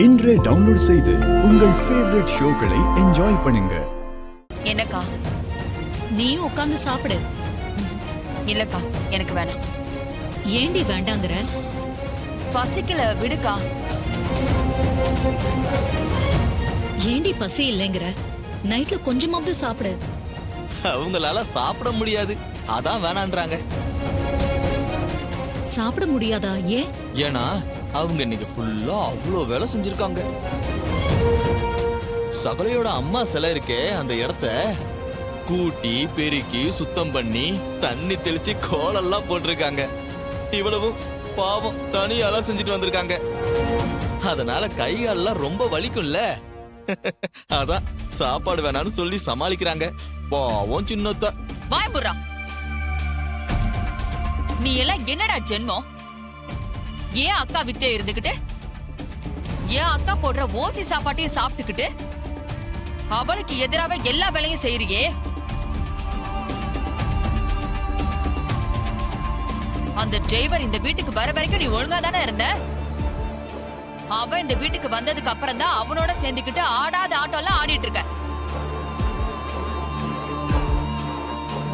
இன்றே டவுன்லோட் செய்து உங்கள் ஃபேவரட் ஷோக்களை என்ஜாய் பண்ணுங்க. என்னக்கா நீயும் உட்கார்ந்து சாப்பிடு. இல்லக்கா எனக்கு வேணாம். ஏண்டி வேண்டாங்கிற? பசிக்கல விடுக்கா. ஏண்டி பசி இல்லைங்கிற? நைட்ல கொஞ்சமாவது சாப்பிடு. அவங்களால சாப்பிட முடியாது, அதான் வேணான்றாங்க. சாப்பிட முடியாதா? ஏன்? ஏன்னா அவங்க இன்னைக்கு ஃபுல்லா அவ்வளோ வேலை செஞ்சிருக்காங்க. சகலையோட அம்மா சிலை இருக்கே, அந்த இடத்த கூட்டி பெருக்கி சுத்தம் பண்ணி தண்ணி தெளிச்சு கோலெல்லாம் போட்டிருக்காங்க. இவ்வளவும் பாவம் தனியால செஞ்சுட்டு வந்திருக்காங்க. அதனால கைகாலெல்லாம் ரொம்ப வலிக்கும்ல. அதான் சாப்பாடு வேணான்னு சொல்லி சமாளிக்கிறாங்க. பாவம் சின்னத்த. வாய் புறா, நீ எல்லாம் என்னடா ஜென்மம்? ஏன் அக்கா விட்டே இருந்துகிட்டு, ஏன் அக்கா போடுற ஓசி சாப்பாட்டையும் சாப்பிட்டுக்கிட்டு அவளுக்கு எதிராக எல்லா வேலையும் செய்யறியே. அந்த டிரைவர் இந்த வீட்டுக்கு வர வரைக்கும் நீ ஒழுங்கா தானே இருந்த. அவன் இந்த வீட்டுக்கு வந்ததுக்கு அப்புறம் தான் அவனோட சேர்ந்துக்கிட்டு ஆடாத ஆட்டம் எல்லாம் ஆடிட்டு இருக்க.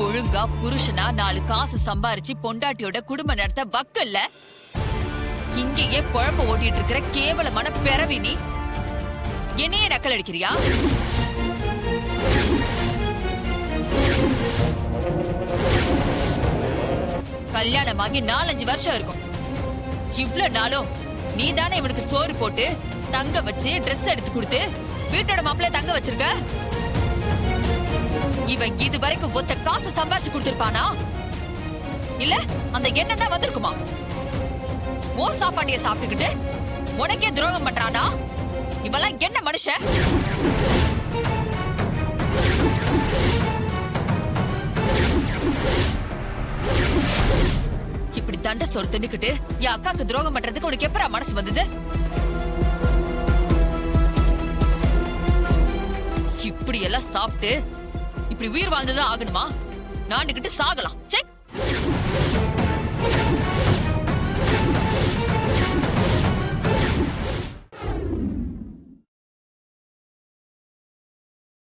ஒழுங்கா புருஷனா 4 காசு சம்பாரிச்சு பொண்டாட்டியோட குடும்ப நடத்த வக்கல்ல. இங்கேயே குழப்ப ஓட்டிட்டு இருக்கிற கேவலமான பிறவி நீ. என்னையே நக்கல் அடிக்கிறியா? கல்யாணமாகி 4-5 வருஷம் இருக்கும். இவ்வளவு நாளும் நீ தானே இவனுக்கு சோறு போட்டு தங்க வச்சு ட்ரெஸ் எடுத்து கொடுத்து வீட்டோட மாப்பிள்ளைய தங்க வச்சிருக்க. இவன் இது வரைக்கும் ஒத்த காசு சம்பாரிச்சு கொடுத்திருப்பானா? இல்ல அந்த எண்ணம் தான் வந்திருக்குமா? ஓ சாப்பாட்டைய சாப்பிட்டுக்கிட்டு உனக்கே துரோகம் பண்றானா? இவெல்லாம் என்ன மனுஷன்? இப்படி தண்ட சோறு தின்னுக்கிட்டு என் அக்காக்கு துரோகம் பண்றதுக்கு உனக்கு எப்பரா மனசு வந்தது? இப்படி எல்லாம் சாப்பிட்டு இப்படி உயிர் வாழ்ந்துதான் ஆகணுமா? நாண்டுகிட்டு சாகலாம். செக்.